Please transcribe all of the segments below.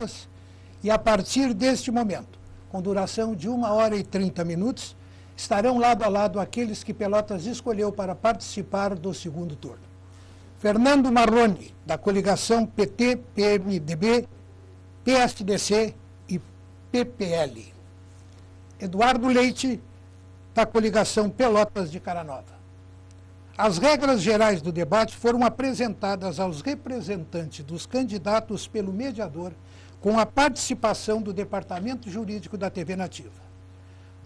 Pelotas e, a partir deste momento, com duração de 1h30, estarão lado a lado aqueles que Pelotas escolheu para participar do segundo turno. Fernando Marrone, da coligação PT, PMDB, PSDC e PPL. Eduardo Leite, da coligação Pelotas de Caranova. As regras gerais do debate foram apresentadas aos representantes dos candidatos pelo mediador, com a participação do Departamento Jurídico da TV Nativa.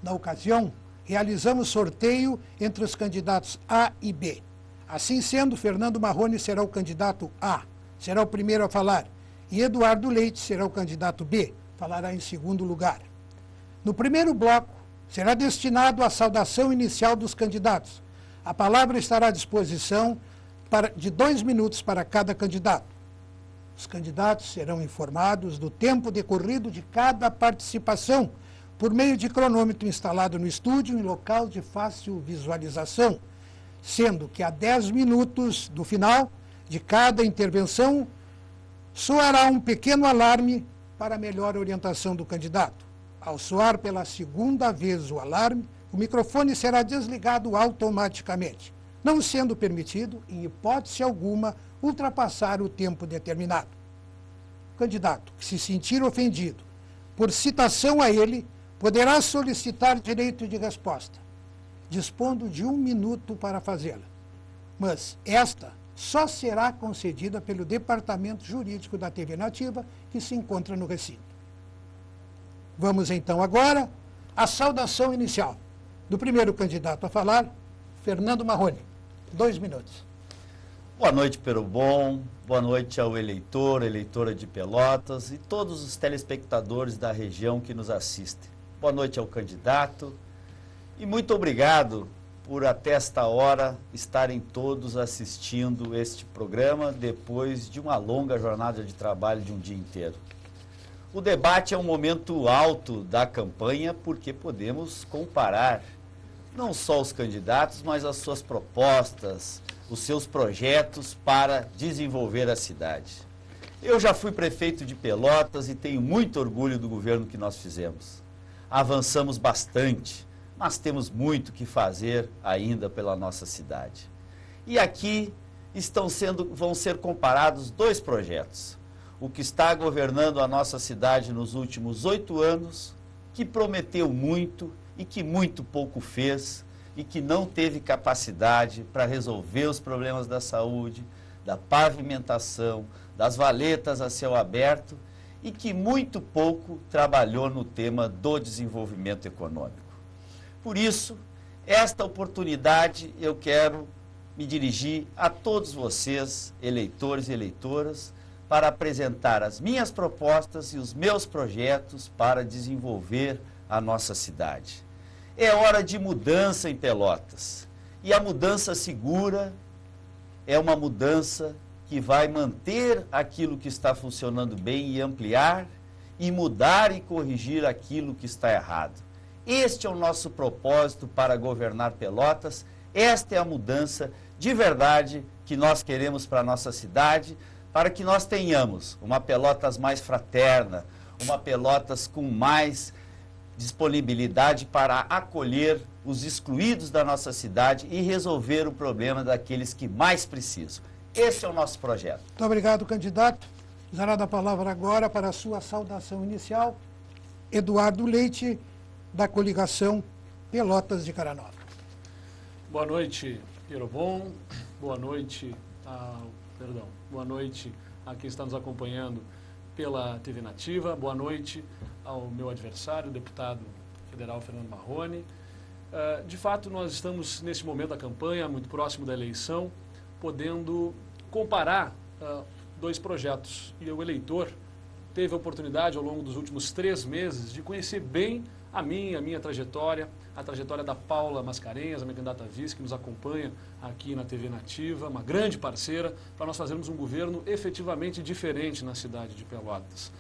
Na ocasião, realizamos sorteio entre os candidatos A e B. Assim sendo, Fernando Marrone será o candidato A, será o primeiro a falar, e Eduardo Leite será o candidato B, falará em segundo lugar. No primeiro bloco, será destinado à saudação inicial dos candidatos. A palavra estará à disposição de 2 minutos para cada candidato. Os candidatos serão informados do tempo decorrido de cada participação, por meio de cronômetro instalado no estúdio em local de fácil visualização, sendo que a 10 minutos do final de cada intervenção soará um pequeno alarme para melhor orientação do candidato. Ao soar pela segunda vez o alarme, o microfone será desligado automaticamente, não sendo permitido, em hipótese alguma, ultrapassar o tempo determinado. O candidato que se sentir ofendido por citação a ele poderá solicitar direito de resposta, dispondo de 1 minuto para fazê-la. Mas esta só será concedida pelo Departamento Jurídico da TV Nativa, que se encontra no recinto. Vamos então agora à saudação inicial do primeiro candidato a falar, Fernando Marrone. 2 minutos. Boa noite, Perobon. Boa noite ao eleitor, eleitora de Pelotas e todos os telespectadores da região que nos assistem. Boa noite ao candidato e muito obrigado por até esta hora estarem todos assistindo este programa depois de uma longa jornada de trabalho de um dia inteiro. O debate é um momento alto da campanha porque podemos comparar não só os candidatos, mas as suas propostas, os seus projetos para desenvolver a cidade. Eu já fui prefeito de Pelotas e tenho muito orgulho do governo que nós fizemos. Avançamos bastante, mas temos muito que fazer ainda pela nossa cidade. E aqui vão ser comparados 2 projetos. O que está governando a nossa cidade nos últimos 8 anos, que prometeu muito e que muito pouco fez, e que não teve capacidade para resolver os problemas da saúde, da pavimentação, das valetas a céu aberto, e que muito pouco trabalhou no tema do desenvolvimento econômico. Por isso, esta oportunidade eu quero me dirigir a todos vocês, eleitores e eleitoras, para apresentar as minhas propostas e os meus projetos para desenvolver a nossa cidade. É hora de mudança em Pelotas. E a mudança segura é uma mudança que vai manter aquilo que está funcionando bem e ampliar, e mudar e corrigir aquilo que está errado. Este é o nosso propósito para governar Pelotas. Esta é a mudança de verdade que nós queremos para a nossa cidade, para que nós tenhamos uma Pelotas mais fraterna, uma Pelotas com mais disponibilidade para acolher os excluídos da nossa cidade e resolver o problema daqueles que mais precisam. Esse é o nosso projeto. Muito obrigado, candidato. Usará da palavra agora para a sua saudação inicial, Eduardo Leite, da coligação Pelotas de Caranova. Boa noite, Perobon. Boa noite a quem está nos acompanhando pela TV Nativa. Boa noite ao meu adversário, o deputado federal Fernando Marrone. De fato, nós estamos nesse momento da campanha, muito próximo da eleição, podendo comparar 2 projetos. E o eleitor teve a oportunidade, ao longo dos últimos 3 meses, de conhecer bem a minha trajetória, a trajetória da Paula Mascarenhas, a minha candidata a vice, que nos acompanha aqui na TV Nativa, uma grande parceira, para nós fazermos um governo efetivamente diferente na cidade de Pelotas.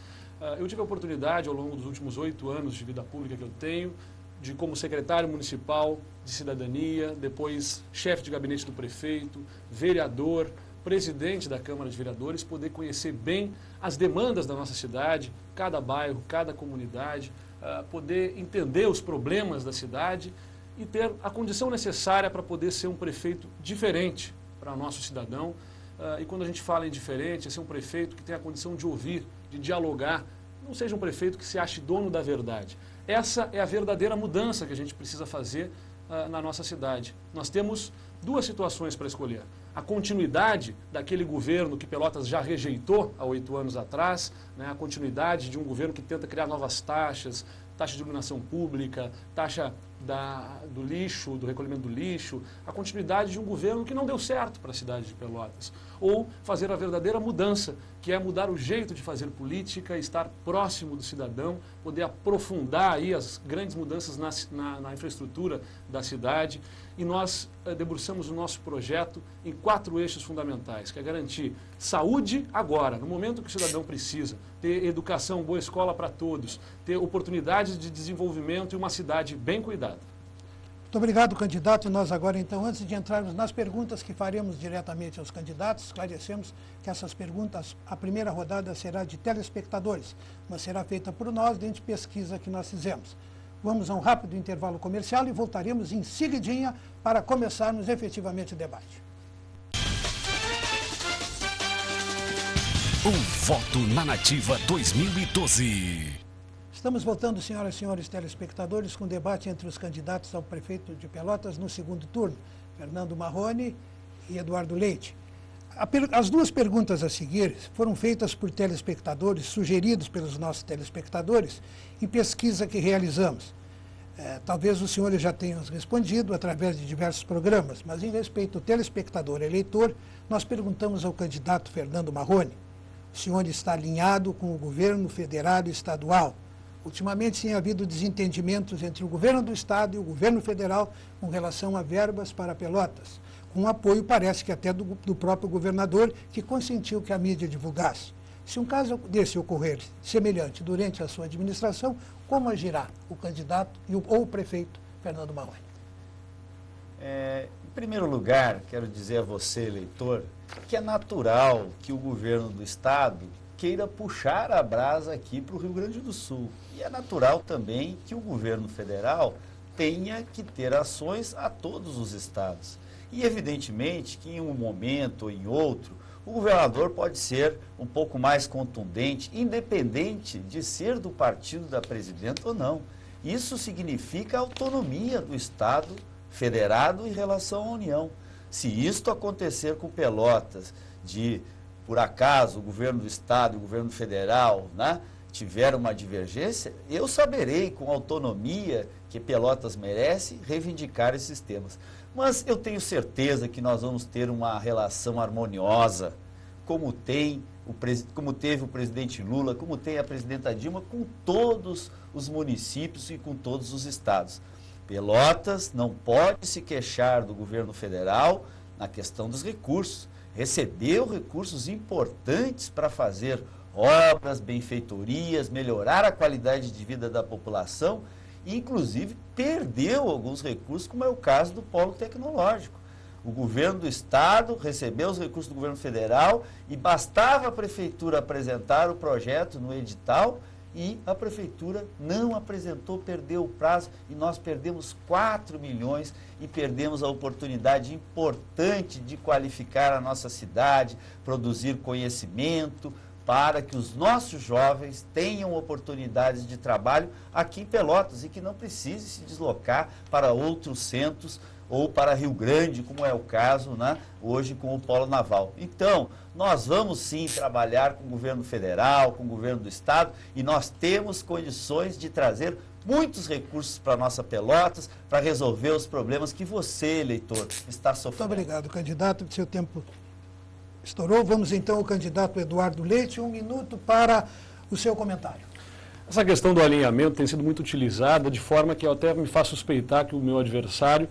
Eu tive a oportunidade, ao longo dos últimos 8 anos de vida pública que eu tenho, de como secretário municipal de cidadania, depois chefe de gabinete do prefeito, vereador, presidente da Câmara de Vereadores, poder conhecer bem as demandas da nossa cidade, cada bairro, cada comunidade, poder entender os problemas da cidade e ter a condição necessária para poder ser um prefeito diferente para o nosso cidadão. E quando a gente fala em diferente, é ser um prefeito que tem a condição de ouvir, de dialogar, não seja um prefeito que se ache dono da verdade. Essa é a verdadeira mudança que a gente precisa fazer na nossa cidade. Nós temos duas situações para escolher. A continuidade daquele governo que Pelotas já rejeitou há 8 anos atrás, né? A continuidade de um governo que tenta criar novas taxas, taxa de iluminação pública, taxa do lixo, do recolhimento do lixo, a continuidade de um governo que não deu certo para a cidade de Pelotas. Ou fazer a verdadeira mudança, que é mudar o jeito de fazer política, estar próximo do cidadão, poder aprofundar aí as grandes mudanças na infraestrutura da cidade. E nós debruçamos o nosso projeto em 4 eixos fundamentais, que é garantir saúde agora, no momento que o cidadão precisa, ter educação, boa escola para todos, ter oportunidades de desenvolvimento e uma cidade bem cuidada. Muito obrigado, candidato. E nós agora, então, antes de entrarmos nas perguntas que faremos diretamente aos candidatos, esclarecemos que essas perguntas, a primeira rodada será de telespectadores, mas será feita por nós dentro de pesquisa que nós fizemos. Vamos a um rápido intervalo comercial e voltaremos em seguidinha para começarmos efetivamente o debate. Um voto na Nativa 2012. Estamos voltando, senhoras e senhores telespectadores, com o debate entre os candidatos ao prefeito de Pelotas no segundo turno, Fernando Marrone e Eduardo Leite. As duas perguntas a seguir foram feitas por telespectadores, sugeridos pelos nossos telespectadores, em pesquisa que realizamos. Talvez os senhores já tenham respondido através de diversos programas, mas em respeito ao telespectador eleitor, nós perguntamos ao candidato Fernando Marrone: o senhor está alinhado com o governo federal e estadual? Ultimamente tem havido desentendimentos entre o governo do estado e o governo federal com relação a verbas para Pelotas, com apoio, parece que até do próprio governador, que consentiu que a mídia divulgasse. Se um caso desse ocorrer semelhante durante a sua administração, como agirá o candidato ou o prefeito Fernando Marrone? Em primeiro lugar, quero dizer a você, eleitor, que é natural que o governo do estado queira puxar a brasa aqui para o Rio Grande do Sul. E é natural também que o governo federal tenha que ter ações a todos os estados. E evidentemente que em um momento ou em outro, o governador pode ser um pouco mais contundente, independente de ser do partido da presidenta ou não. Isso significa autonomia do estado federado em relação à União. Se isto acontecer com Pelotas, por acaso, o governo do estado e o governo federal, né, tiveram uma divergência, eu saberei, com a autonomia que Pelotas merece, reivindicar esses temas. Mas eu tenho certeza que nós vamos ter uma relação harmoniosa, como teve o presidente Lula, como tem a presidenta Dilma, com todos os municípios e com todos os estados. Pelotas não pode se queixar do governo federal na questão dos recursos. Recebeu recursos importantes para fazer obras, benfeitorias, melhorar a qualidade de vida da população e, inclusive, perdeu alguns recursos, como é o caso do polo tecnológico. O governo do estado recebeu os recursos do governo federal e bastava a prefeitura apresentar o projeto no edital e a prefeitura não apresentou, perdeu o prazo e nós perdemos 4 milhões e perdemos a oportunidade importante de qualificar a nossa cidade, produzir conhecimento para que os nossos jovens tenham oportunidades de trabalho aqui em Pelotas e que não precise se deslocar para outros centros ou para Rio Grande, como é o caso, né, hoje com o Polo Naval. Então, nós vamos sim trabalhar com o governo federal, com o governo do estado, e nós temos condições de trazer muitos recursos para a nossa Pelotas, para resolver os problemas que você, eleitor, está sofrendo. Muito obrigado, candidato. Seu tempo estourou. Vamos então ao candidato Eduardo Leite. 1 minuto para o seu comentário. Essa questão do alinhamento tem sido muito utilizada, de forma que eu até me faz suspeitar que o meu adversário,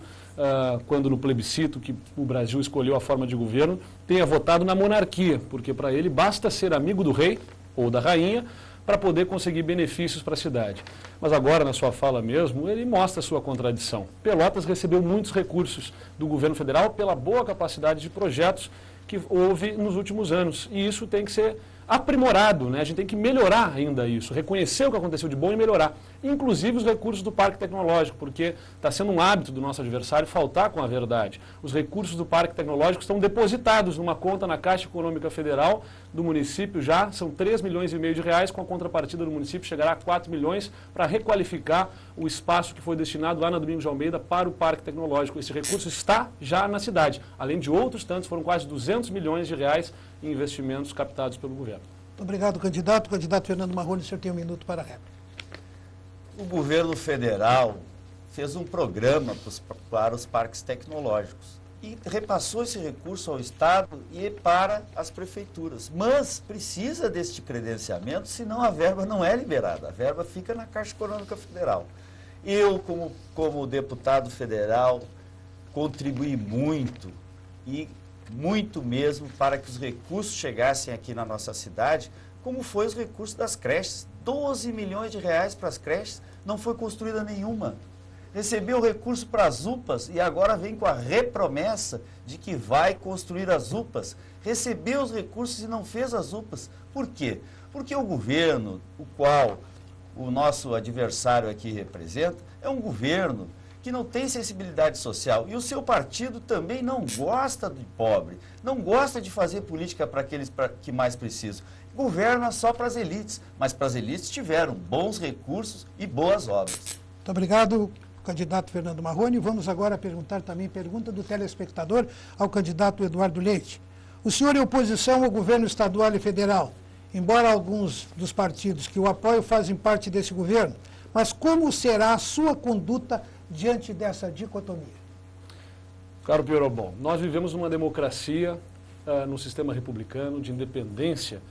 quando no plebiscito que o Brasil escolheu a forma de governo, tenha votado na monarquia, porque para ele basta ser amigo do rei ou da rainha para poder conseguir benefícios para a cidade. Mas agora, na sua fala mesmo, ele mostra a sua contradição. Pelotas recebeu muitos recursos do governo federal pela boa capacidade de projetos que houve nos últimos anos. E isso tem que ser aprimorado, né? A gente tem que melhorar ainda isso, reconhecer o que aconteceu de bom e melhorar. Inclusive os recursos do Parque Tecnológico, porque está sendo um hábito do nosso adversário faltar com a verdade. Os recursos do Parque Tecnológico estão depositados numa conta na Caixa Econômica Federal do município já, são 3,5 milhões de reais, com a contrapartida do município chegará a 4 milhões para requalificar o espaço que foi destinado lá na Domingos de Almeida para o Parque Tecnológico. Esse recurso está já na cidade, além de outros tantos, foram quase 200 milhões de reais em investimentos captados pelo governo. Muito obrigado, candidato. Candidato Fernando Marrone, o senhor tem 1 minuto para a réplica. O governo federal fez um programa para os parques tecnológicos e repassou esse recurso ao Estado e para as prefeituras. Mas precisa deste credenciamento, senão a verba não é liberada. A verba fica na Caixa Econômica Federal. Eu, como deputado federal, contribuí muito e muito mesmo para que os recursos chegassem aqui na nossa cidade, como foi os recursos das creches. 12 milhões de reais para as creches, não foi construída nenhuma. Recebeu recurso para as UPAs e agora vem com a repromessa de que vai construir as UPAs. Recebeu os recursos e não fez as UPAs. Por quê? Porque o governo, o qual o nosso adversário aqui representa, é um governo que não tem sensibilidade social. E o seu partido também não gosta de pobre, não gosta de fazer política para aqueles que mais precisam. Governa só para as elites, mas para as elites tiveram bons recursos e boas obras. Muito obrigado, candidato Fernando Marrone. Vamos agora perguntar também, pergunta do telespectador ao candidato Eduardo Leite. O senhor é oposição ao governo estadual e federal, embora alguns dos partidos que o apoiam fazem parte desse governo, mas como será a sua conduta diante dessa dicotomia? Caro Pierobon, nós vivemos uma democracia no sistema republicano de independência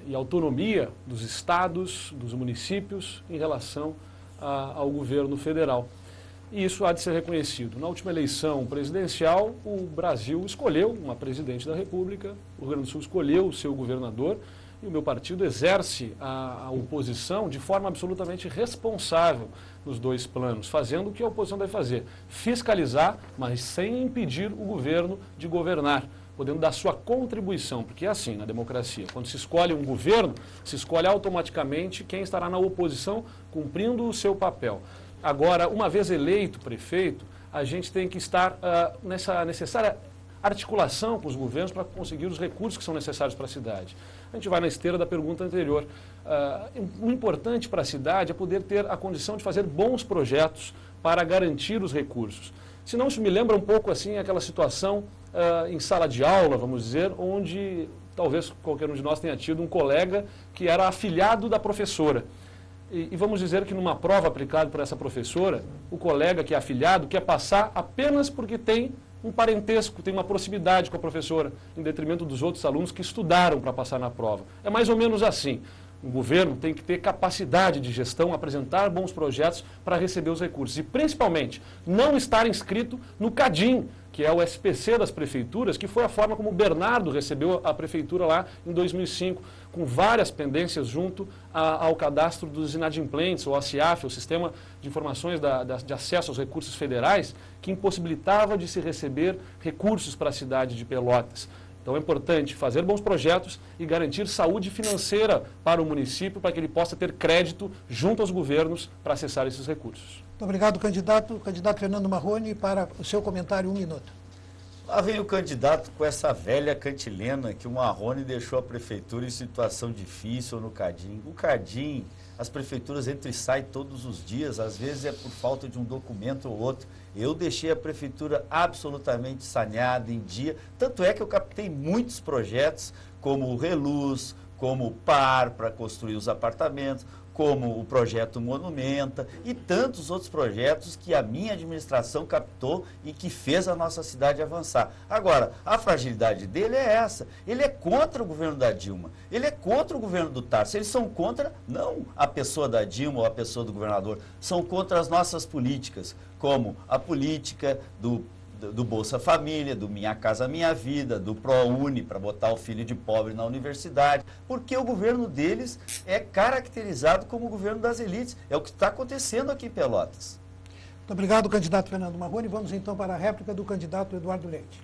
e autonomia dos estados, dos municípios em relação ao governo federal. E isso há de ser reconhecido. Na última eleição presidencial, o Brasil escolheu uma presidente da República, o Rio Grande do Sul escolheu o seu governador, e o meu partido exerce a oposição de forma absolutamente responsável nos dois planos, fazendo o que a oposição deve fazer, fiscalizar, mas sem impedir o governo de governar, podendo dar sua contribuição, porque é assim na democracia, quando se escolhe um governo, se escolhe automaticamente quem estará na oposição cumprindo o seu papel. Agora, uma vez eleito prefeito, a gente tem que estar nessa necessária articulação com os governos para conseguir os recursos que são necessários para a cidade. A gente vai na esteira da pergunta anterior. O importante para a cidade é poder ter a condição de fazer bons projetos para garantir os recursos. Senão isso me lembra um pouco assim aquela situação em sala de aula, vamos dizer, onde talvez qualquer um de nós tenha tido um colega que era afilhado da professora. E vamos dizer que numa prova aplicada por essa professora, o colega que é afilhado quer passar apenas porque tem um parentesco, tem uma proximidade com a professora, em detrimento dos outros alunos que estudaram para passar na prova. É mais ou menos assim. O governo tem que ter capacidade de gestão, apresentar bons projetos para receber os recursos. E, principalmente, não estar inscrito no CADIM, que é o SPC das prefeituras, que foi a forma como o Bernardo recebeu a prefeitura lá em 2005, com várias pendências junto ao cadastro dos inadimplentes, ou ACIAF, o Sistema de Informações de Acesso aos Recursos Federais, que impossibilitava de se receber recursos para a cidade de Pelotas. Então é importante fazer bons projetos e garantir saúde financeira para o município, para que ele possa ter crédito junto aos governos para acessar esses recursos. Muito obrigado, candidato. Candidato Fernando Marrone, para o seu comentário, 1 minuto. Lá vem o candidato com essa velha cantilena que o Marrone deixou a prefeitura em situação difícil no CADIM. O CADIM, as prefeituras entram e saem todos os dias, às vezes é por falta de um documento ou outro. Eu deixei a prefeitura absolutamente saneada, em dia, tanto é que eu captei muitos projetos, como o Reluz, como o PAR, para construir os apartamentos, como o projeto Monumenta e tantos outros projetos que a minha administração captou e que fez a nossa cidade avançar. Agora, a fragilidade dele é essa. Ele é contra o governo da Dilma, ele é contra o governo do Tarso. Eles são contra, não a pessoa da Dilma ou a pessoa do governador, são contra as nossas políticas, como a política do Bolsa Família, do Minha Casa Minha Vida, do ProUni, para botar o filho de pobre na universidade, porque o governo deles é caracterizado como o governo das elites. É o que está acontecendo aqui em Pelotas. Muito obrigado, candidato Fernando Marrone. Vamos então para a réplica do candidato Eduardo Leite.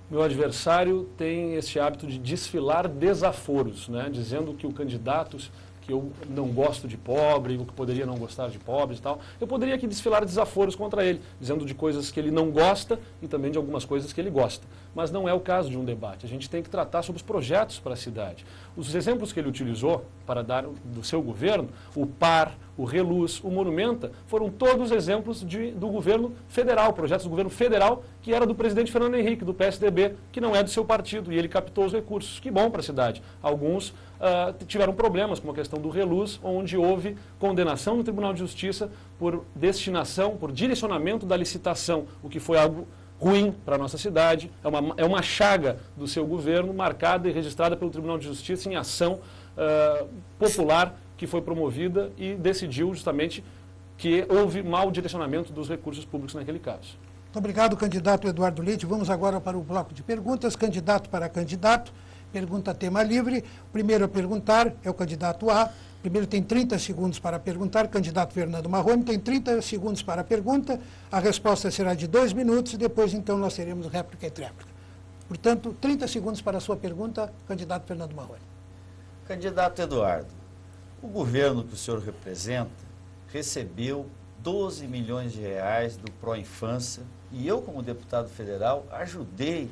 Meu adversário tem esse hábito de desfilar desaforos, né? Dizendo que o candidato, que eu não gosto de pobre, ou que poderia não gostar de pobres e tal, eu poderia aqui desfilar desaforos contra ele, dizendo de coisas que ele não gosta e também de algumas coisas que ele gosta. Mas não é o caso de um debate. A gente tem que tratar sobre os projetos para a cidade. Os exemplos que ele utilizou para dar do seu governo, o PAR, o Reluz, o Monumenta, foram todos exemplos do governo federal, projetos do governo federal, que era do presidente Fernando Henrique, do PSDB, que não é do seu partido, e ele captou os recursos. Que bom para a cidade. Alguns tiveram problemas com a questão do Reluz, onde houve condenação no Tribunal de Justiça por destinação, por direcionamento da licitação, o que foi algo ruim para a nossa cidade, é uma chaga do seu governo, marcada e registrada pelo Tribunal de Justiça em ação popular que foi promovida e decidiu justamente que houve mau direcionamento dos recursos públicos naquele caso. Muito obrigado, candidato Eduardo Leite. Vamos agora para o bloco de perguntas, candidato para candidato. Pergunta tema livre. O primeiro a perguntar é o candidato A. Primeiro tem 30 segundos para perguntar. Candidato Fernando Marrone tem 30 segundos para a pergunta. A resposta será de 2 minutos e depois, então, nós teremos réplica e tréplica. Portanto, 30 segundos para a sua pergunta, candidato Fernando Marrone. Candidato Eduardo, o governo que o senhor representa recebeu 12 milhões de reais do Pró-Infância e eu, como deputado federal, ajudei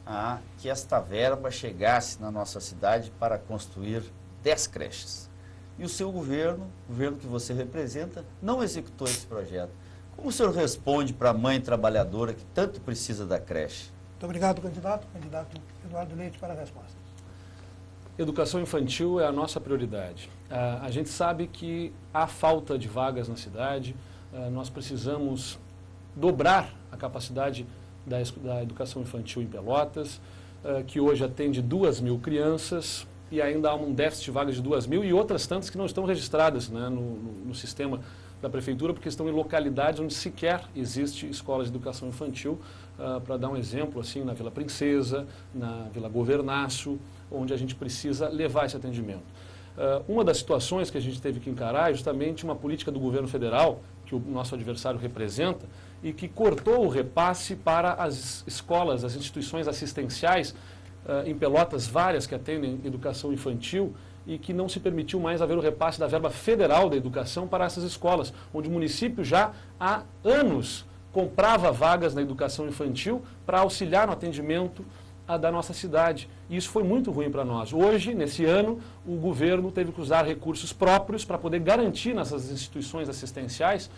a que esta verba chegasse na nossa cidade para construir 10 creches. E o seu governo, o governo que você representa, não executou esse projeto. Como o senhor responde para a mãe trabalhadora que tanto precisa da creche? Muito obrigado, candidato. Candidato Eduardo Leite para a resposta. Educação infantil é a nossa prioridade. A gente sabe que há falta de vagas na cidade, nós precisamos dobrar a capacidade da educação infantil em Pelotas, que hoje atende 2.000 crianças e ainda há um déficit de vagas de 2.000 e outras tantas que não estão registradas, né, no sistema da prefeitura, porque estão em localidades onde sequer existe escola de educação infantil. Para dar um exemplo, assim, na Vila Princesa, na Vila Governaço, onde a gente precisa levar esse atendimento. Uma das situações que a gente teve que encarar é justamente uma política do governo federal, que o nosso adversário representa, e que cortou o repasse para as escolas, as instituições assistenciais, em Pelotas, várias que atendem educação infantil, e que não se permitiu mais haver o repasse da verba federal da educação para essas escolas, onde o município já há anos comprava vagas na educação infantil para auxiliar no atendimento da nossa cidade. E isso foi muito ruim para nós. Hoje, nesse ano, o governo teve que usar recursos próprios para poder garantir nessas instituições assistenciais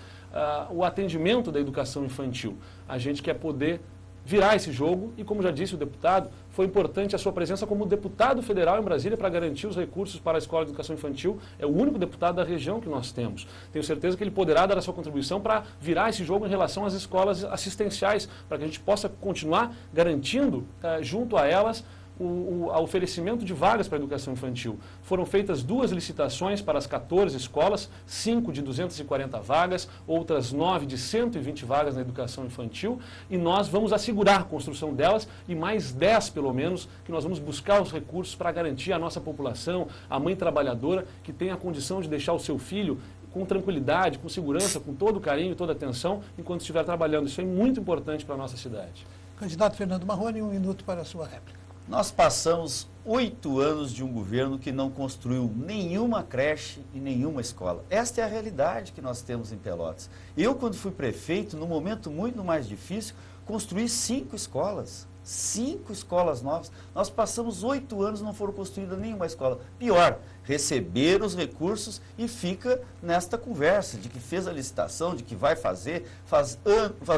o atendimento da educação infantil. A gente quer poder virar esse jogo e, como já disse o deputado, foi importante a sua presença como deputado federal em Brasília para garantir os recursos para a Escola de Educação Infantil. É o único deputado da região que nós temos. Tenho certeza que ele poderá dar a sua contribuição para virar esse jogo em relação às escolas assistenciais, para que a gente possa continuar garantindo, junto a elas, o oferecimento de vagas para a educação infantil. Foram feitas 2 licitações para as 14 escolas, 5 de 240 vagas, outras 9 de 120 vagas na educação infantil, e nós vamos assegurar a construção delas e mais 10, pelo menos, que nós vamos buscar os recursos para garantir à nossa população, a mãe trabalhadora, que tem a condição de deixar o seu filho com tranquilidade, com segurança, com todo carinho, toda atenção, enquanto estiver trabalhando. Isso é muito importante para a nossa cidade. Candidato Fernando Marrone, 1 minuto para a sua réplica. Nós passamos 8 anos de um governo que não construiu nenhuma creche e nenhuma escola. Esta é a realidade que nós temos em Pelotas. Eu, quando fui prefeito, num momento muito mais difícil, construí 5 escolas. 5 escolas novas. Nós passamos 8 anos e não foram construídas nenhuma escola. Pior, receber os recursos e fica nesta conversa de que fez a licitação, de que vai fazer. Faz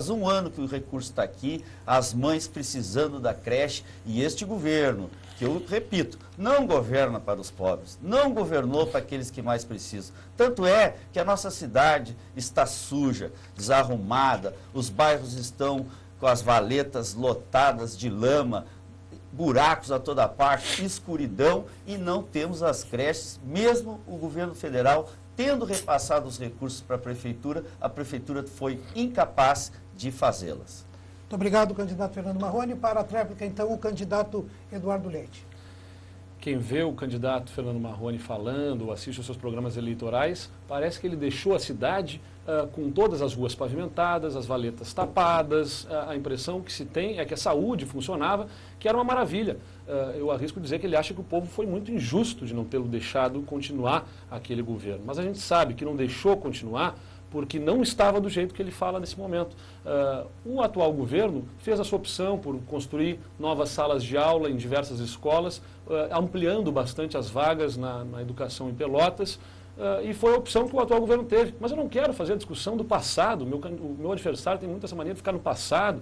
1 ano que o recurso está aqui, as mães precisando da creche e este governo, que eu repito, não governa para os pobres, não governou para aqueles que mais precisam. Tanto é que a nossa cidade está suja, desarrumada, os bairros estão com as valetas lotadas de lama, buracos a toda parte, escuridão, e não temos as creches, mesmo o governo federal tendo repassado os recursos para a prefeitura foi incapaz de fazê-las. Muito obrigado, candidato Fernando Marrone. Para a tréplica, então, o candidato Eduardo Leite. quem vê o candidato Fernando Marrone falando, assiste os seus programas eleitorais, parece que ele deixou a cidade com todas as ruas pavimentadas, as valetas tapadas. A impressão que se tem é que a saúde funcionava, que era uma maravilha. Eu arrisco dizer que ele acha que o povo foi muito injusto de não tê-lo deixado continuar aquele governo. Mas a gente sabe que não deixou continuar porque não estava do jeito que ele fala nesse momento. O atual governo fez a sua opção por construir novas salas de aula em diversas escolas, ampliando bastante as vagas na educação em Pelotas, e foi a opção que o atual governo teve. Mas eu não quero fazer a discussão do passado. O meu adversário tem muito essa mania de ficar no passado.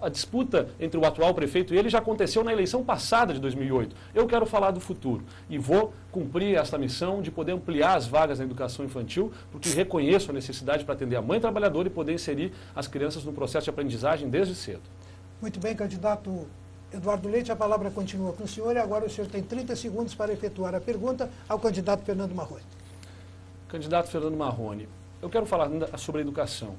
A disputa entre o atual prefeito e ele já aconteceu na eleição passada de 2008. Eu quero falar do futuro e vou cumprir esta missão de poder ampliar as vagas na educação infantil, porque reconheço a necessidade para atender a mãe trabalhadora e poder inserir as crianças no processo de aprendizagem desde cedo. Muito bem, candidato Eduardo Leite, a palavra continua com o senhor e agora o senhor tem 30 segundos para efetuar a pergunta ao candidato Fernando Marrone. Candidato Fernando Marrone, eu quero falar sobre a educação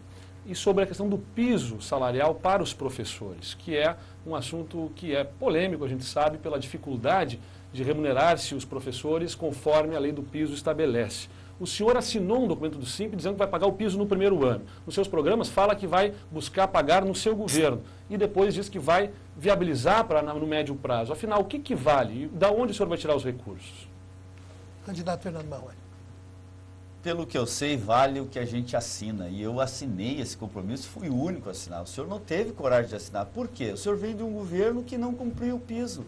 e sobre a questão do piso salarial para os professores, que é um assunto que é polêmico, a gente sabe, pela dificuldade de remunerar-se os professores conforme a lei do piso estabelece. O senhor assinou um documento do SIMP dizendo que vai pagar o piso no primeiro ano. Nos seus programas fala que vai buscar pagar no seu governo e depois diz que vai viabilizar no médio prazo. Afinal, o que vale? E da onde o senhor vai tirar os recursos? Candidato Fernando Marrone. Pelo que eu sei, vale o que a gente assina. E eu assinei esse compromisso, fui o único a assinar. O senhor não teve coragem de assinar. Por quê? O senhor vem de um governo que não cumpriu o piso.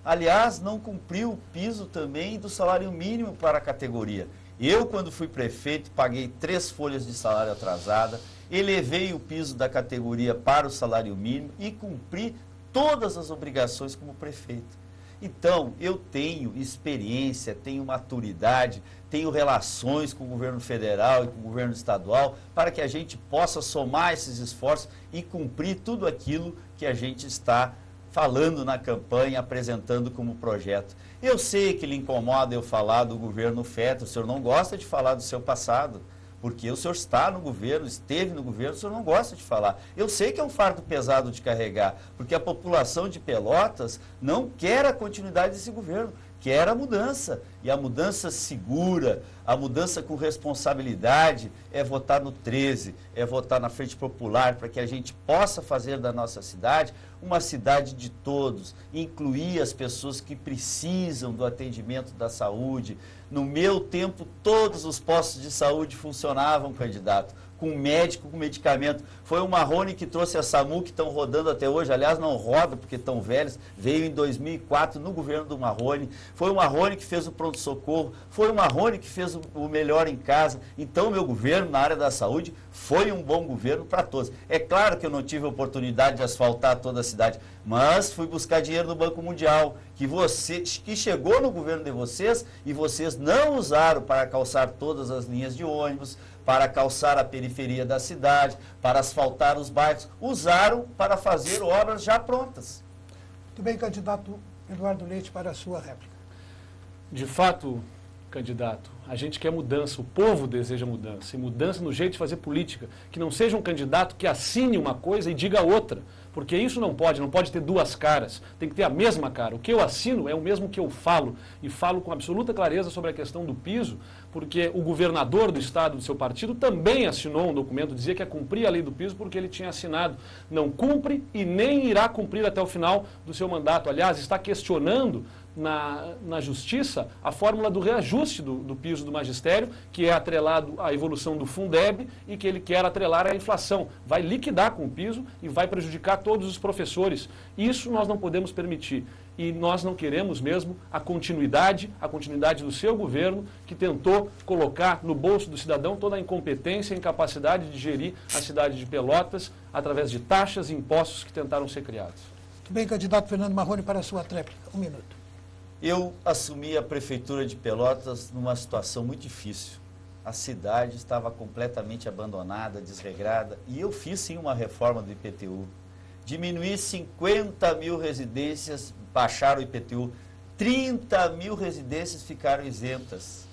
Aliás, não cumpriu o piso também do salário mínimo para a categoria. Eu, quando fui prefeito, paguei 3 folhas de salário atrasada, elevei o piso da categoria para o salário mínimo e cumpri todas as obrigações como prefeito. Então, eu tenho experiência, tenho maturidade, tenho relações com o governo federal e com o governo estadual para que a gente possa somar esses esforços e cumprir tudo aquilo que a gente está falando na campanha, apresentando como projeto. Eu sei que lhe incomoda eu falar do governo Feta, o senhor não gosta de falar do seu passado, porque o senhor está no governo, esteve no governo, o senhor não gosta de falar. Eu sei que é um fardo pesado de carregar, porque a população de Pelotas não quer a continuidade desse governo, quer a mudança. E a mudança segura, a mudança com responsabilidade é votar no 13, é votar na Frente Popular, para que a gente possa fazer da nossa cidade uma cidade de todos, incluir as pessoas que precisam do atendimento da saúde. No meu tempo, todos os postos de saúde funcionavam, candidato, com médico, com medicamento. Foi o Marrone que trouxe a SAMU, que estão rodando até hoje. Aliás, não roda porque estão velhos. Veio em 2004 no governo do Marrone. Foi o Marrone que fez o pronto-socorro. Foi o Marrone que fez o Melhor em Casa. Então, meu governo na área da saúde foi um bom governo para todos. É claro que eu não tive a oportunidade de asfaltar toda a cidade, mas fui buscar dinheiro no Banco Mundial, que chegou no governo de vocês e vocês não usaram para calçar todas as linhas de ônibus, para calçar a periferia da cidade, para asfaltar os bairros. Usaram para fazer obras já prontas. Muito bem, candidato Eduardo Leite, para a sua réplica. De fato, candidato, a gente quer mudança, o povo deseja mudança, e mudança no jeito de fazer política, que não seja um candidato que assine uma coisa e diga outra, porque isso não pode ter duas caras, tem que ter a mesma cara. O que eu assino é o mesmo que eu falo, e falo com absoluta clareza sobre a questão do piso, porque o governador do estado do seu partido também assinou um documento, dizia que ia cumprir a lei do piso porque ele tinha assinado. Não cumpre e nem irá cumprir até o final do seu mandato. Aliás, está questionando na Justiça a fórmula do reajuste do piso do magistério, que é atrelado à evolução do Fundeb e que ele quer atrelar à inflação. Vai liquidar com o piso e vai prejudicar todos os professores. Isso nós não podemos permitir. E nós não queremos mesmo a continuidade do seu governo, que tentou colocar no bolso do cidadão toda a incompetência e incapacidade de gerir a cidade de Pelotas através de taxas e impostos que tentaram ser criados. Muito bem, candidato Fernando Marrone, para a sua réplica. 1 minuto. Eu assumi a prefeitura de Pelotas numa situação muito difícil. A cidade estava completamente abandonada, desregrada, e eu fiz sim uma reforma do IPTU. Diminuí 50 mil residências, baixaram o IPTU, 30 mil residências ficaram isentas.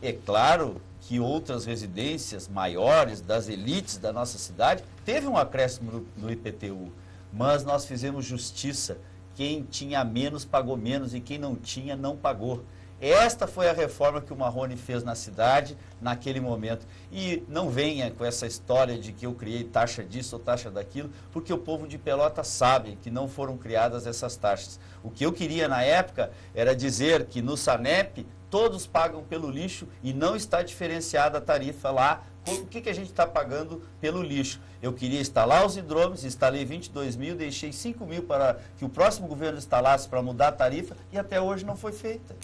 É claro que outras residências maiores, das elites da nossa cidade, teve um acréscimo no IPTU, mas nós fizemos justiça, quem tinha menos pagou menos e quem não tinha não pagou. Esta foi a reforma que o Marrone fez na cidade naquele momento. E não venha com essa história de que eu criei taxa disso ou taxa daquilo, porque o povo de Pelotas sabe que não foram criadas essas taxas. O que eu queria na época era dizer que no SANEP todos pagam pelo lixo e não está diferenciada a tarifa lá. O que a gente está pagando pelo lixo? Eu queria instalar os hidrômetros, instalei 22 mil, deixei 5 mil para que o próximo governo instalasse para mudar a tarifa e até hoje não foi feita.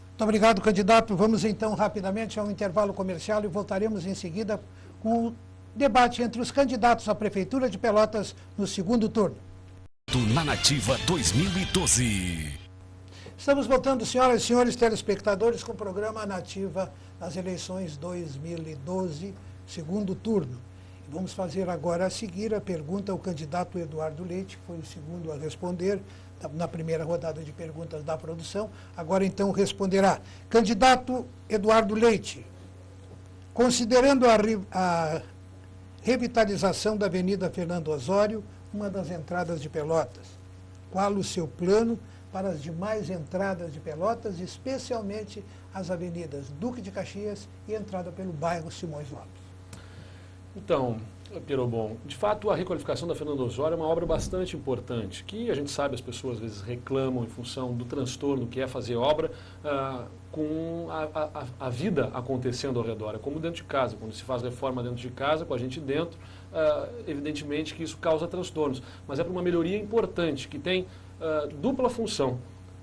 Muito obrigado, candidato. Vamos então rapidamente ao intervalo comercial e voltaremos em seguida com o debate entre os candidatos à Prefeitura de Pelotas no segundo turno. Na Nativa 2012. Estamos voltando, senhoras e senhores telespectadores, com o programa Nativa nas eleições 2012, segundo turno. E vamos fazer agora a seguir a pergunta ao candidato Eduardo Leite, que foi o segundo a responder na primeira rodada de perguntas da produção. Agora, então, responderá. Candidato Eduardo Leite, considerando a revitalização da Avenida Fernando Osório, uma das entradas de Pelotas, qual o seu plano para as demais entradas de Pelotas, especialmente as avenidas Duque de Caxias e entrada pelo bairro Simões Lopes? Então, Pirobon, de fato a requalificação da Fernando Osório é uma obra bastante importante, que a gente sabe, as pessoas às vezes reclamam em função do transtorno que é fazer obra com a vida acontecendo ao redor, é como dentro de casa, quando se faz reforma dentro de casa, com a gente dentro, evidentemente que isso causa transtornos, mas é para uma melhoria importante, que tem dupla função.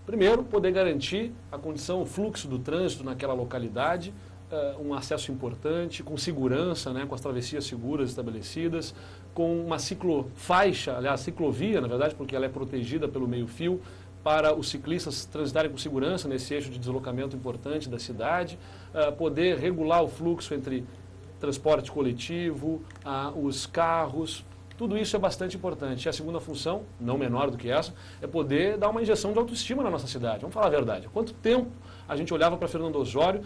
Primeiro, poder garantir a condição, o fluxo do trânsito naquela localidade, um acesso importante, com segurança, né, com as travessias seguras estabelecidas, com uma ciclofaixa, aliás, ciclovia, na verdade, porque ela é protegida pelo meio-fio, para os ciclistas transitarem com segurança nesse eixo de deslocamento importante da cidade, poder regular o fluxo entre transporte coletivo, os carros. Tudo isso é bastante importante. E a segunda função, não menor do que essa, é poder dar uma injeção de autoestima na nossa cidade. Vamos falar a verdade. Há quanto tempo a gente olhava para Fernando Osório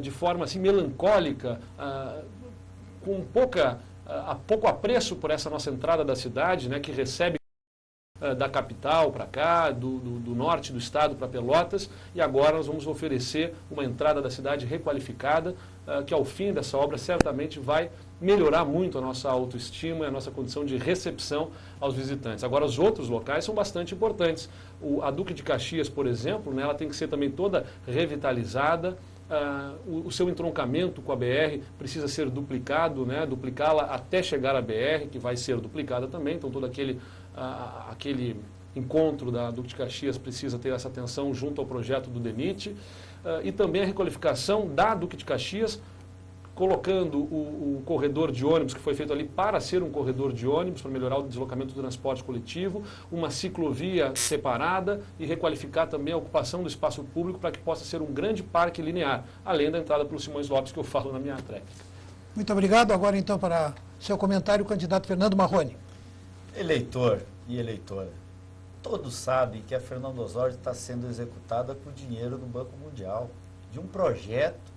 de forma assim melancólica, com pouco apreço por essa nossa entrada da cidade, né, que recebe da capital para cá, do norte do estado para Pelotas, e agora nós vamos oferecer uma entrada da cidade requalificada, que ao fim dessa obra certamente vai melhorar muito a nossa autoestima e a nossa condição de recepção aos visitantes. Agora, os outros locais são bastante importantes. A Duque de Caxias, por exemplo, né, ela tem que ser também toda revitalizada. O seu entroncamento com a BR precisa ser duplicado, né, duplicá-la até chegar à BR, que vai ser duplicada também. Então, todo aquele encontro da Duque de Caxias precisa ter essa atenção junto ao projeto do DENIT. E também a requalificação da Duque de Caxias, colocando o corredor de ônibus que foi feito ali para ser um corredor de ônibus, para melhorar o deslocamento do transporte coletivo, uma ciclovia separada e requalificar também a ocupação do espaço público para que possa ser um grande parque linear, além da entrada pelo Simões Lopes, que eu falo na minha tréplica. Muito obrigado. Agora, então, para seu comentário, o candidato Fernando Marrone. Eleitor e eleitora, todos sabem que a Fernando Osório está sendo executada com dinheiro do Banco Mundial, de um projeto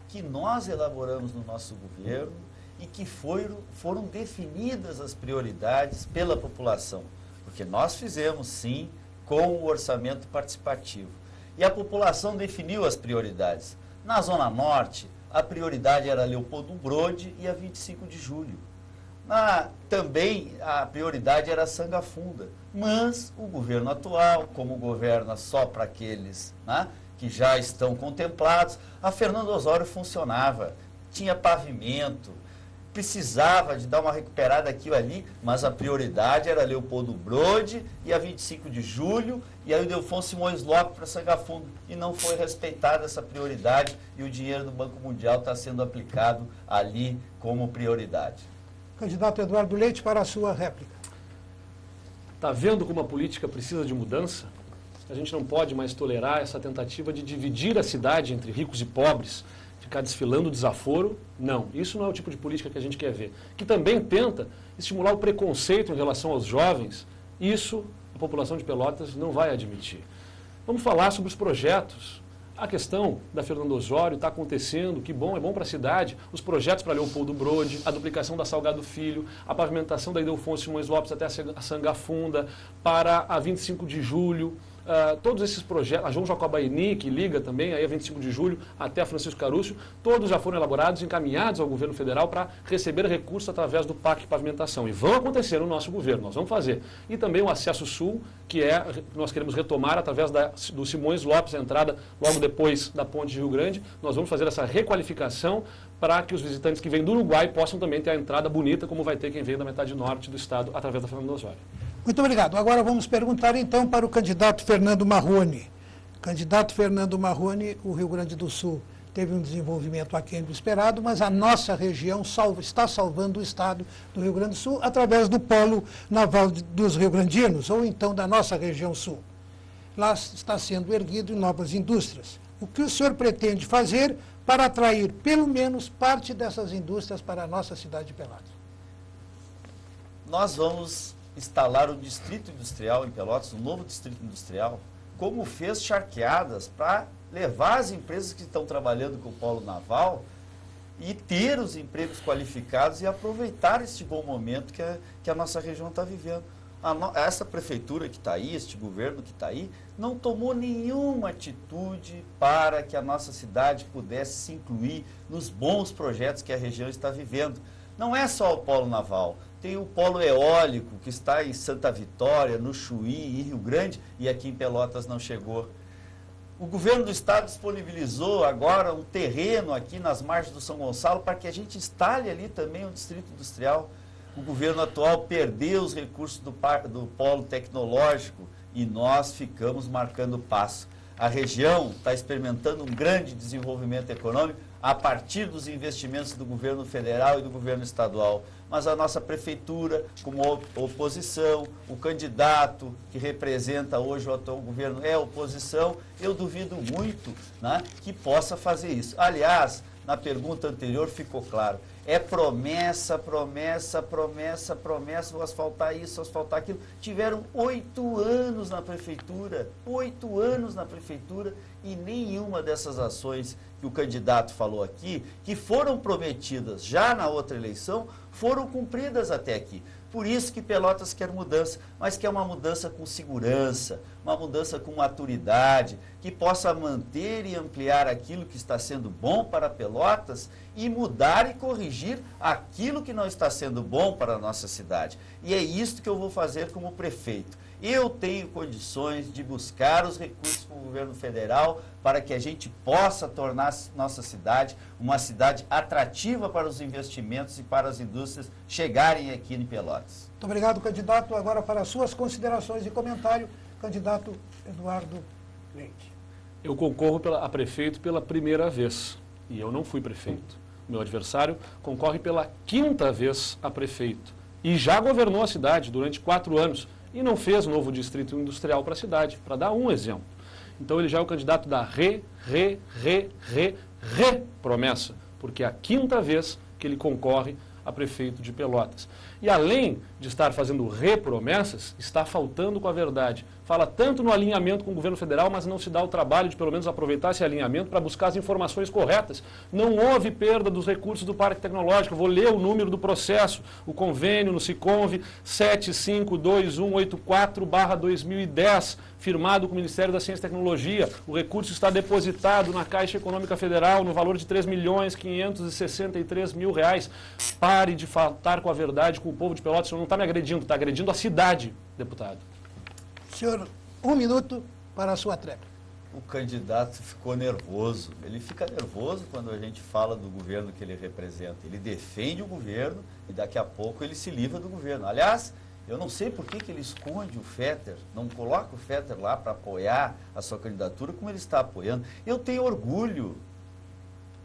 que nós elaboramos no nosso governo e que foram definidas as prioridades pela população, porque nós fizemos, sim, com o orçamento participativo. E a população definiu as prioridades. Na Zona Norte, a prioridade era Leopoldo Brode e a 25 de julho. Também a prioridade era Sangafunda, mas o governo atual, como governa só para aqueles, né, que já estão contemplados, a Fernando Osório funcionava, tinha pavimento, precisava de dar uma recuperada aqui ou ali, mas a prioridade era Leopoldo Brode e a 25 de julho, e aí o Delfon Simões Lopes para Sangafunda, e não foi respeitada essa prioridade, e o dinheiro do Banco Mundial está sendo aplicado ali como prioridade. Candidato Eduardo Leite, para a sua réplica. Está vendo como a política precisa de mudança? A gente não pode mais tolerar essa tentativa de dividir a cidade entre ricos e pobres, ficar desfilando desaforo. Não, isso não é o tipo de política que a gente quer ver. Que também tenta estimular o preconceito em relação aos jovens. Isso a população de Pelotas não vai admitir. Vamos falar sobre os projetos. A questão da Fernando Osório está acontecendo, que bom, é bom para a cidade, os projetos para Leopoldo Brode, a duplicação da Salgado Filho, a pavimentação da Ildefonso Simões Lopes até a Sangafunda, para a 25 de julho, todos esses projetos, a João Jacobaini, que liga também aí a 25 de julho até a Francisco Carúcio, todos já foram elaborados, encaminhados ao governo federal para receber recursos através do PAC de pavimentação. E vão acontecer no nosso governo, nós vamos fazer. E também o Acesso Sul, que nós queremos retomar através do Simões Lopes, a entrada logo depois da ponte de Rio Grande. Nós vamos fazer essa requalificação para que os visitantes que vêm do Uruguai possam também ter a entrada bonita, como vai ter quem vem da metade norte do estado através da Fernando Osório. Muito obrigado. Agora vamos perguntar então para o candidato Fernando Marrone. Candidato Fernando Marrone, o Rio Grande do Sul teve um desenvolvimento aquém do esperado, mas a nossa região está salvando o estado do Rio Grande do Sul através do polo naval dos rio-grandinos, ou então da nossa região sul. Lá está sendo erguido novas indústrias. O que o senhor pretende fazer para atrair pelo menos parte dessas indústrias para a nossa cidade de Pelotas? Nós vamos instalar o Distrito Industrial em Pelotas, um novo Distrito Industrial, como fez Charqueadas, para levar as empresas que estão trabalhando com o polo naval e ter os empregos qualificados e aproveitar este bom momento que a nossa região está vivendo. Essa prefeitura que está aí, este governo que está aí, não tomou nenhuma atitude para que a nossa cidade pudesse se incluir nos bons projetos que a região está vivendo. Não é só o polo naval, tem o polo eólico que está em Santa Vitória, no Chuí, em Rio Grande, e aqui em Pelotas não chegou. O governo do estado disponibilizou agora um terreno aqui nas margens do São Gonçalo para que a gente instale ali também um distrito industrial. O governo atual perdeu os recursos do polo tecnológico e nós ficamos marcando passo. A região está experimentando um grande desenvolvimento econômico a partir dos investimentos do governo federal e do governo estadual. Mas a nossa prefeitura, como oposição, o candidato que representa hoje o atual governo é oposição, eu duvido muito, né, que possa fazer isso. Aliás, na pergunta anterior ficou claro, é promessa, promessa, promessa, promessa, vou asfaltar isso, asfaltar aquilo. Tiveram 8 anos na prefeitura, 8 anos na prefeitura, e nenhuma dessas ações que o candidato falou aqui, que foram prometidas já na outra eleição, foram cumpridas até aqui. Por isso que Pelotas quer mudança, mas quer uma mudança com segurança, uma mudança com maturidade, que possa manter e ampliar aquilo que está sendo bom para Pelotas e mudar e corrigir aquilo que não está sendo bom para a nossa cidade. E é isso que eu vou fazer como prefeito. Eu tenho condições de buscar os recursos com o governo federal para que a gente possa tornar nossa cidade uma cidade atrativa para os investimentos e para as indústrias chegarem aqui em Pelotas. Muito obrigado, candidato. Agora para as suas considerações e comentário, candidato Eduardo Leite. Eu concorro a prefeito pela primeira vez e eu não fui prefeito. Meu adversário concorre pela 5ª vez a prefeito e já governou a cidade durante 4 anos. E não fez um novo distrito industrial para a cidade, para dar um exemplo. Então ele já é o candidato da promessa, porque é a 5ª vez que ele concorre a prefeito de Pelotas. E além de estar fazendo repromessas, está faltando com a verdade. Fala tanto no alinhamento com o governo federal, mas não se dá o trabalho de pelo menos aproveitar esse alinhamento para buscar as informações corretas. Não houve perda dos recursos do Parque Tecnológico. Vou ler o número do processo, o convênio no Siconv 752184/2010, firmado com o Ministério da Ciência e Tecnologia. O recurso está depositado na Caixa Econômica Federal no valor de R$3.563.000. Pare de faltar com a verdade com o povo de Pelotas. O senhor não está me agredindo, está agredindo a cidade, deputado. Senhor, 1 minuto para a sua tréplica. O candidato ficou nervoso. Ele fica nervoso quando a gente fala do governo que ele representa. Ele defende o governo e daqui a pouco ele se livra do governo. Aliás, eu não sei por que ele esconde o Fetter, não coloca o Fetter lá para apoiar a sua candidatura como ele está apoiando. Eu tenho orgulho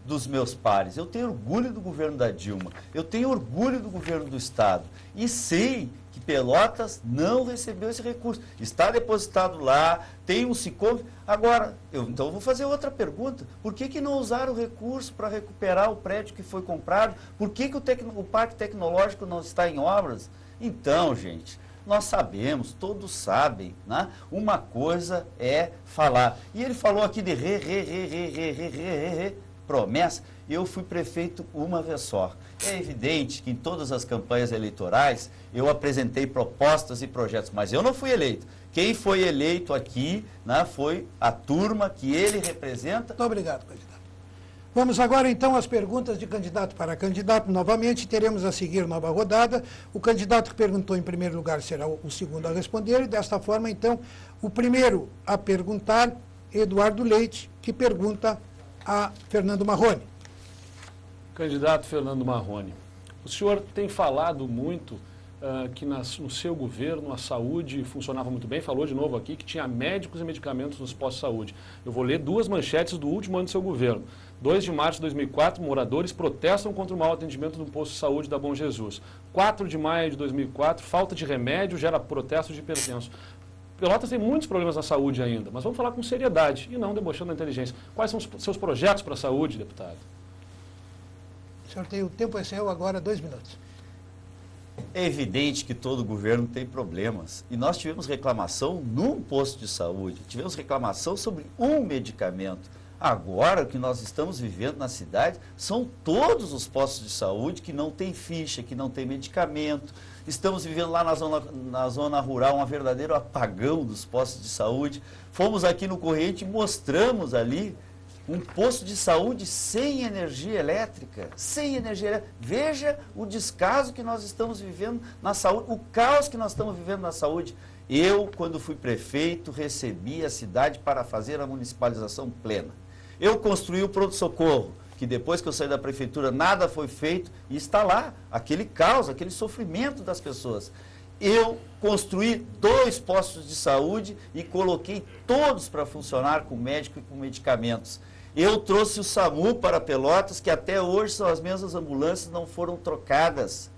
dos meus pares, eu tenho orgulho do governo da Dilma, eu tenho orgulho do governo do Estado e sei que Pelotas não recebeu esse recurso. Está depositado lá, tem um Siconv. Agora, então eu vou fazer outra pergunta. Por que não usaram o recurso para recuperar o prédio que foi comprado? Por que o Parque Tecnológico não está em obras? Então, gente, Nós sabemos, todos sabem, né? Uma coisa é falar. E ele falou aqui de promessa. Eu fui prefeito uma vez só. É evidente que em todas as campanhas eleitorais eu apresentei propostas e projetos, mas eu não fui eleito. Quem foi eleito aqui, né, foi a turma que ele representa. Muito obrigado, candidato. Vamos agora, então, às perguntas de candidato para candidato. Novamente, teremos a seguir nova rodada. O candidato que perguntou em primeiro lugar será o segundo a responder. E, desta forma, então, o primeiro a perguntar, Eduardo Leite, que pergunta a Fernando Marrone. Candidato Fernando Marrone, o senhor tem falado muito que no seu governo a saúde funcionava muito bem, falou de novo aqui que tinha médicos e medicamentos nos postos de saúde. Eu vou ler duas manchetes do último ano do seu governo. 2 de março de 2004, moradores protestam contra o mau atendimento no posto de saúde da Bom Jesus. 4 de maio de 2004, falta de remédio gera protesto de hipertenso. Pelotas tem muitos problemas na saúde ainda, mas vamos falar com seriedade e não debochando da inteligência. Quais são os seus projetos para a saúde, deputado? O senhor tem o tempo, é seu agora, 2 minutos. É evidente que todo governo tem problemas. E nós tivemos reclamação num posto de saúde, tivemos reclamação sobre um medicamento. Agora, o que nós estamos vivendo na cidade são todos os postos de saúde que não têm ficha, que não têm medicamento. Estamos vivendo lá na zona rural um verdadeiro apagão dos postos de saúde. Fomos aqui no Corrente e mostramos ali um posto de saúde sem energia elétrica, Veja o descaso que nós estamos vivendo na saúde, o caos que nós estamos vivendo na saúde. Eu, quando fui prefeito, recebi a cidade para fazer a municipalização plena. Eu construí o pronto-socorro, que depois que eu saí da prefeitura nada foi feito, e está lá, aquele caos, aquele sofrimento das pessoas. Eu construí 2 postos de saúde e coloquei todos para funcionar com médico e com medicamentos. Eu trouxe o SAMU para Pelotas, que até hoje são as mesmas ambulâncias, não foram trocadas.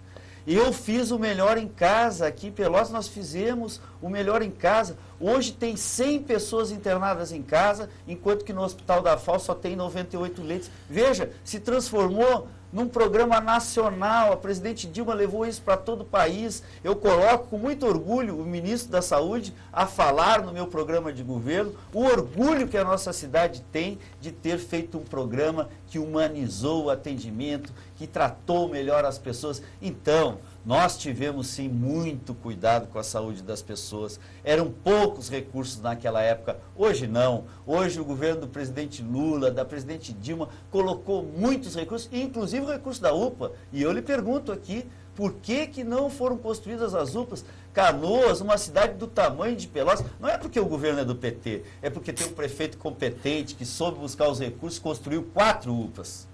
Eu fiz o Melhor em Casa, aqui em Pelotas nós fizemos o Melhor em Casa. Hoje tem 100 pessoas internadas em casa, enquanto que no Hospital da FAO só tem 98 leitos. Veja, se transformou num programa nacional, a presidente Dilma levou isso para todo o país. Eu coloco com muito orgulho o ministro da Saúde a falar no meu programa de governo, o orgulho que a nossa cidade tem de ter feito um programa que humanizou o atendimento, que tratou melhor as pessoas. Então, nós tivemos sim muito cuidado com a saúde das pessoas. Eram poucos recursos naquela época, hoje não. Hoje o governo do presidente Lula, da presidente Dilma, colocou muitos recursos, inclusive o recurso da UPA. E eu lhe pergunto aqui, por que não foram construídas as UPAs? Canoas, uma cidade do tamanho de Pelotas, não é porque o governo é do PT, é porque tem um prefeito competente que soube buscar os recursos e construiu 4 UPAs.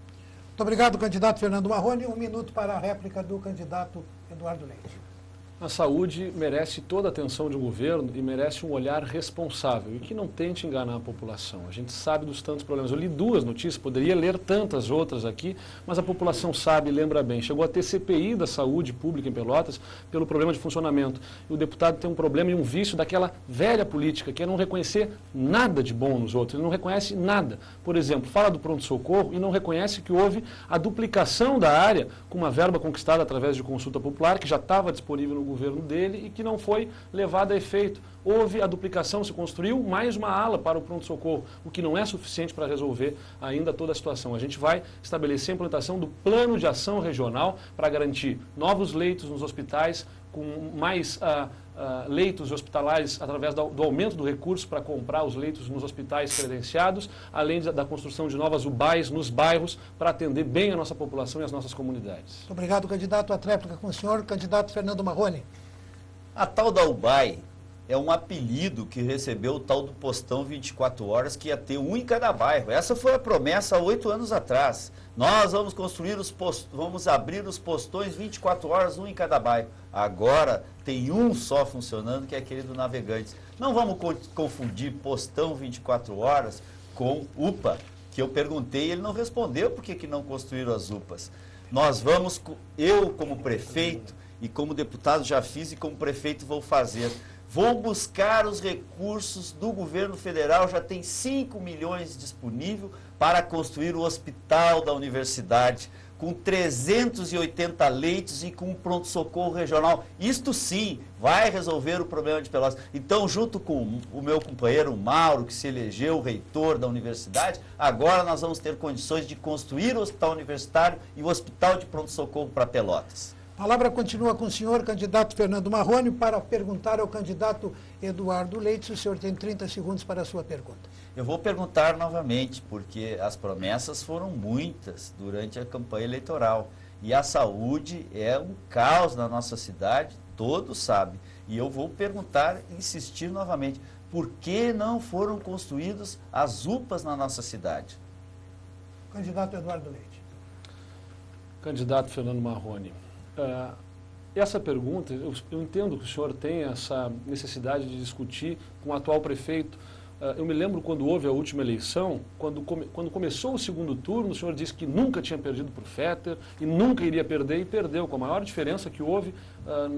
Muito obrigado, candidato Fernando Marrone. 1 minuto para a réplica do candidato Eduardo Leite. A saúde merece toda a atenção de um governo e merece um olhar responsável e que não tente enganar a população. A gente sabe dos tantos problemas. Eu li 2 notícias, poderia ler tantas outras aqui, mas a população sabe e lembra bem. Chegou a ter CPI da saúde pública em Pelotas pelo problema de funcionamento. E o deputado tem um problema e um vício daquela velha política, que é não reconhecer nada de bom nos outros. Ele não reconhece nada. Por exemplo, fala do pronto-socorro e não reconhece que houve a duplicação da área com uma verba conquistada através de consulta popular, que já estava disponível no governo dele e que não foi levada a efeito. Houve a duplicação, se construiu mais uma ala para o pronto-socorro, o que não é suficiente para resolver ainda toda a situação. A gente vai estabelecer a implantação do plano de ação regional para garantir novos leitos nos hospitais, com mais leitos hospitalares através do aumento do recurso para comprar os leitos nos hospitais credenciados, além da construção de novas UBAs nos bairros para atender bem a nossa população e as nossas comunidades. Muito obrigado, candidato. A tréplica com o senhor, candidato Fernando Marrone. A tal da UBAI é um apelido que recebeu o tal do postão 24 horas, que ia ter um em cada bairro. Essa foi a promessa há 8 anos atrás. Nós vamos construir vamos abrir os postões 24 horas, um em cada bairro. Agora tem um só funcionando, que é aquele do Navegantes. Não vamos confundir postão 24 horas com UPA, que eu perguntei e ele não respondeu por que não construíram as UPAs. Nós vamos, eu como prefeito e como deputado já fiz e como prefeito vou fazer. Vou buscar os recursos do governo federal, já tem 5 milhões disponível para construir o hospital da universidade, com 380 leitos e com um pronto-socorro regional. Isto sim vai resolver o problema de Pelotas. Então, junto com o meu companheiro Mauro, que se elegeu reitor da universidade, agora nós vamos ter condições de construir o hospital universitário e o hospital de pronto-socorro para Pelotas. A palavra continua com o senhor candidato Fernando Marrone para perguntar ao candidato Eduardo Leite. O senhor tem 30 segundos para a sua pergunta. Eu vou perguntar novamente, porque as promessas foram muitas durante a campanha eleitoral. E a saúde é um caos na nossa cidade, todos sabem. E eu vou perguntar, insistir novamente, por que não foram construídas as UPAs na nossa cidade? Candidato Eduardo Leite. Candidato Fernando Marrone, essa pergunta, eu entendo que o senhor tem essa necessidade de discutir com o atual prefeito. Eu me lembro quando houve a última eleição, quando começou o segundo turno, o senhor disse que nunca tinha perdido para o Fetter e nunca iria perder, e perdeu, com a maior diferença que houve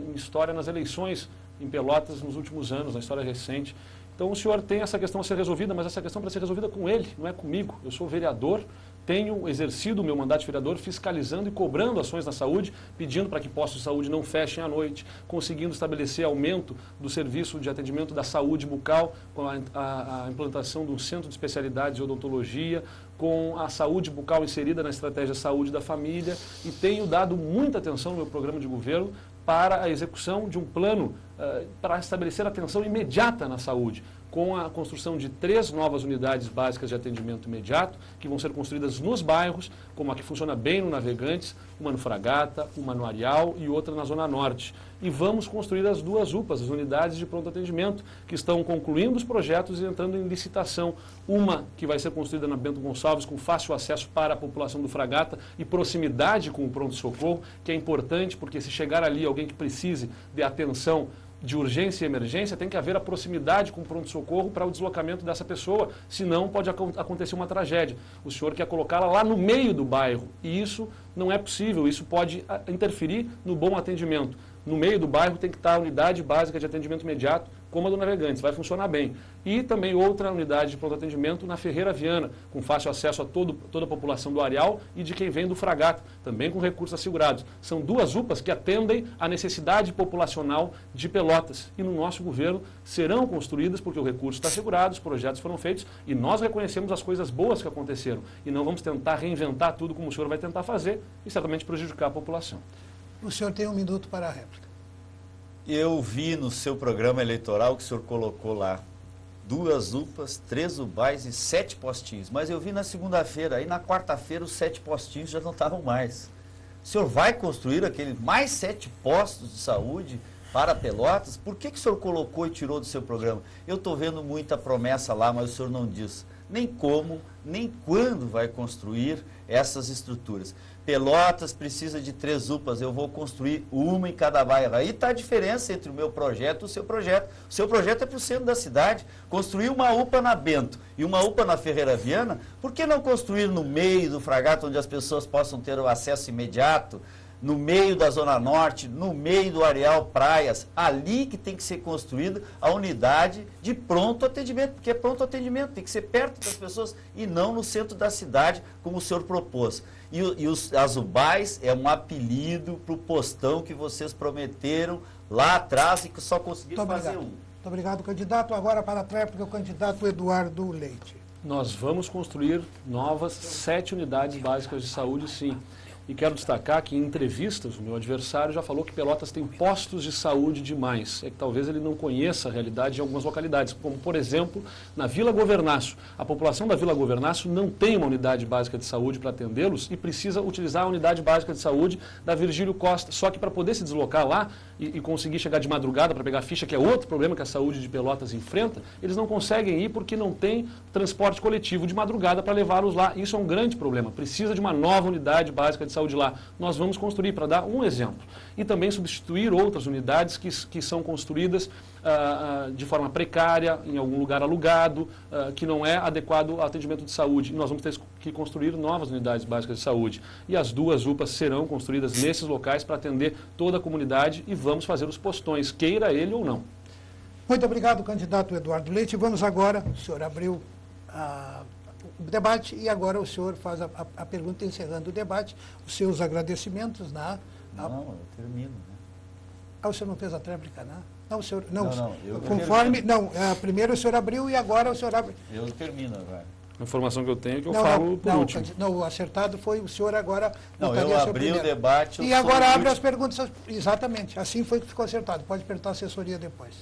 em história nas eleições em Pelotas nos últimos anos, na história recente. Então o senhor tem essa questão a ser resolvida, mas essa questão para ser resolvida com ele, não é comigo. Eu sou vereador, tenho exercido o meu mandato de vereador fiscalizando e cobrando ações na saúde, pedindo para que postos de saúde não fechem à noite, conseguindo estabelecer aumento do serviço de atendimento da saúde bucal, com a implantação de um centro de especialidades de odontologia, com a saúde bucal inserida na estratégia saúde da família, e tenho dado muita atenção no meu programa de governo para a execução de um plano para estabelecer atenção imediata na saúde, com a construção de 3 novas unidades básicas de atendimento imediato, que vão ser construídas nos bairros, como a que funciona bem no Navegantes, uma no Fragata, uma no Areal e outra na Zona Norte. E vamos construir as 2 UPAs, as unidades de pronto atendimento, que estão concluindo os projetos e entrando em licitação. Uma que vai ser construída na Bento Gonçalves, com fácil acesso para a população do Fragata e proximidade com o pronto-socorro, que é importante, porque se chegar ali alguém que precise de atenção de urgência e emergência, tem que haver a proximidade com o pronto-socorro para o deslocamento dessa pessoa, senão pode acontecer uma tragédia. O senhor quer colocá-la lá no meio do bairro, e isso não é possível, isso pode interferir no bom atendimento. No meio do bairro tem que estar a unidade básica de atendimento imediato, como a do Navegantes, vai funcionar bem. E também outra unidade de pronto atendimento na Ferreira Viana, com fácil acesso a toda a população do Areal e de quem vem do Fragata, também com recursos assegurados. São 2 UPAs que atendem à necessidade populacional de Pelotas. E no nosso governo serão construídas porque o recurso está assegurado, os projetos foram feitos e nós reconhecemos as coisas boas que aconteceram. E não vamos tentar reinventar tudo como o senhor vai tentar fazer e certamente prejudicar a população. O senhor tem 1 minuto para a réplica. Eu vi no seu programa eleitoral que o senhor colocou lá 2 UPAs, 3 UBAs e 7 postinhos. Mas eu vi na segunda-feira, aí na quarta-feira os 7 postinhos já não estavam mais. O senhor vai construir mais 7 postos de saúde para Pelotas? Por que o senhor colocou e tirou do seu programa? Eu estou vendo muita promessa lá, mas o senhor não diz nem como, nem quando vai construir essas estruturas. Pelotas precisa de 3 UPAs, eu vou construir uma em cada bairro. Aí está a diferença entre o meu projeto e o seu projeto. O seu projeto é para o centro da cidade. Construir uma UPA na Bento e uma UPA na Ferreira Viana, por que não construir no meio do Fragata, onde as pessoas possam ter o acesso imediato, no meio da Zona Norte, no meio do Areal Praias, ali que tem que ser construída a unidade de pronto atendimento, porque é pronto atendimento, tem que ser perto das pessoas e não no centro da cidade, como o senhor propôs. As UBAs é um apelido para o postão que vocês prometeram lá atrás e que só conseguiram fazer um. Muito obrigado, candidato. Agora para a tréplica, o candidato Eduardo Leite. Nós vamos construir novas 7 unidades básicas de saúde, sim. E quero destacar que em entrevistas, o meu adversário já falou que Pelotas tem postos de saúde demais. É que talvez ele não conheça a realidade em algumas localidades, como, por exemplo, na Vila Governaço. A população da Vila Governaço não tem uma unidade básica de saúde para atendê-los e precisa utilizar a unidade básica de saúde da Virgílio Costa. Só que para poder se deslocar lá e conseguir chegar de madrugada para pegar ficha, que é outro problema que a saúde de Pelotas enfrenta, eles não conseguem ir porque não tem transporte coletivo de madrugada para levá-los lá. Isso é um grande problema. Precisa de uma nova unidade básica de saúde lá. Nós vamos construir, para dar um exemplo. E também substituir outras unidades que são construídas de forma precária, em algum lugar alugado, que não é adequado ao atendimento de saúde. Nós vamos ter que construir novas unidades básicas de saúde. E as 2 UPAs serão construídas nesses locais para atender toda a comunidade e vamos fazer os postões, queira ele ou não. Muito obrigado, candidato Eduardo Leite. Vamos agora, o senhor abriu debate e agora o senhor faz a pergunta encerrando o debate, os seus agradecimentos, né? Não, eu termino, né? Ah, o senhor não fez a tréplica, né? Não, o senhor, eu conforme, termino. primeiro o senhor abriu e agora o senhor abre. Eu termino agora. A informação que eu tenho é que eu falo por último. Não, o acertado foi o senhor agora. Não, votaria eu o senhor abri o primeiro. debate. E agora abre as perguntas. Exatamente, assim foi que ficou acertado. Pode perguntar a assessoria depois.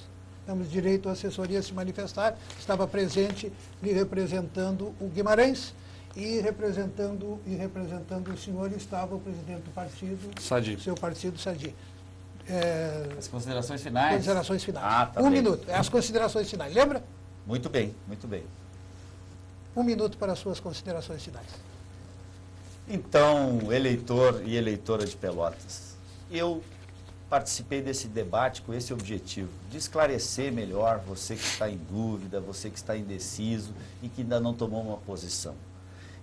Temos direito à assessoria se manifestar. Estava presente, lhe representando o Guimarães e representando o senhor estava o presidente do partido, Sadi. seu partido, Sadi. As considerações finais? Considerações finais. Ah, tá Um bem. minuto. As considerações finais. Lembra? Muito bem, muito bem. 1 minuto para as suas considerações finais. Então, eleitor e eleitora de Pelotas, eu participei desse debate com esse objetivo, de esclarecer melhor você que está em dúvida, você que está indeciso e que ainda não tomou uma posição.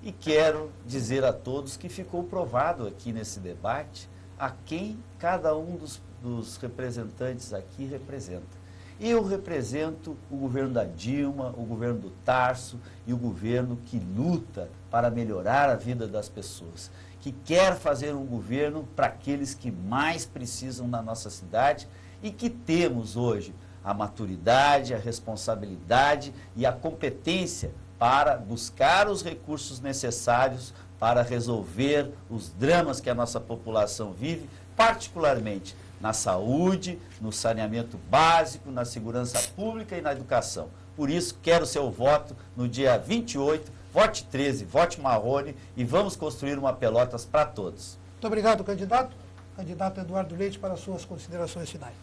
E quero dizer a todos que ficou provado aqui nesse debate a quem cada um dos representantes aqui representa. Eu represento o governo da Dilma, o governo do Tarso e o governo que luta para melhorar a vida das pessoas, que quer fazer um governo para aqueles que mais precisam na nossa cidade e que temos hoje a maturidade, a responsabilidade e a competência para buscar os recursos necessários para resolver os dramas que a nossa população vive, particularmente na saúde, no saneamento básico, na segurança pública e na educação. Por isso, quero seu voto no dia 28, vote 13, vote Marrone e vamos construir uma Pelotas para todos. Muito obrigado, candidato. Candidato Eduardo Leite, para as suas considerações finais.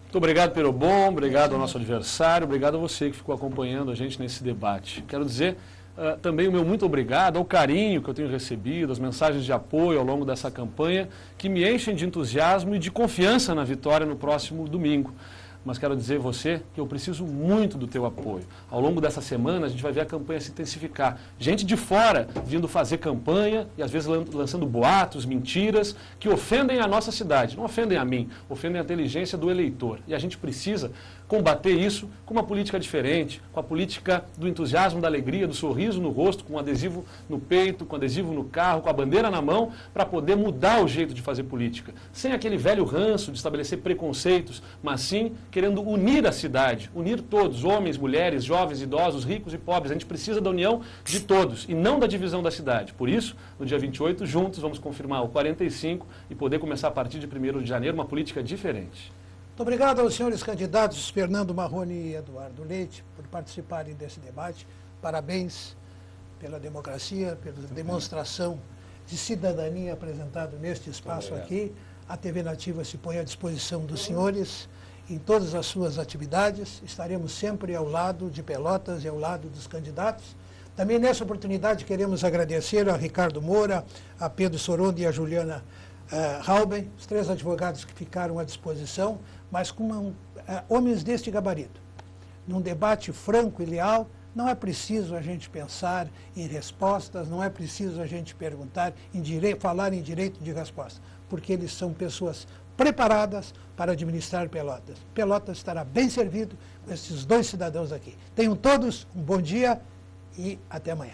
Muito obrigado, Perobon, obrigado ao nosso adversário, obrigado a você que ficou acompanhando a gente nesse debate. Quero dizer também o meu muito obrigado ao carinho que eu tenho recebido, as mensagens de apoio ao longo dessa campanha, que me enchem de entusiasmo e de confiança na vitória no próximo domingo. Mas quero dizer a você que eu preciso muito do teu apoio. Ao longo dessa semana, a gente vai ver a campanha se intensificar. Gente de fora vindo fazer campanha e às vezes lançando boatos, mentiras, que ofendem a nossa cidade. Não ofendem a mim, ofendem a inteligência do eleitor. E a gente precisa combater isso com uma política diferente, com a política do entusiasmo, da alegria, do sorriso no rosto, com adesivo no peito, com adesivo no carro, com a bandeira na mão, para poder mudar o jeito de fazer política. Sem aquele velho ranço de estabelecer preconceitos, mas sim querendo unir a cidade, unir todos, homens, mulheres, jovens, idosos, ricos e pobres. A gente precisa da união de todos e não da divisão da cidade. Por isso, no dia 28, juntos vamos confirmar o 45 e poder começar a partir de 1º de janeiro uma política diferente. Muito obrigado aos senhores candidatos Fernando Marrone e Eduardo Leite por participarem desse debate. Parabéns pela democracia, pela demonstração de cidadania apresentada neste espaço aqui. A TV Nativa se põe à disposição dos senhores em todas as suas atividades. Estaremos sempre ao lado de Pelotas e ao lado dos candidatos. Também nessa oportunidade queremos agradecer a Ricardo Moura, a Pedro Sorondo e a Juliana Rauben, os 3 advogados que ficaram à disposição, mas com homens deste gabarito. Num debate franco e leal, não é preciso a gente pensar em respostas, não é preciso a gente falar em direito de resposta, porque eles são pessoas preparadas para administrar Pelotas. Pelotas estará bem servido com esses 2 cidadãos aqui. Tenham todos um bom dia e até amanhã.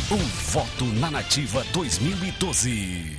Um voto na Nativa 2012.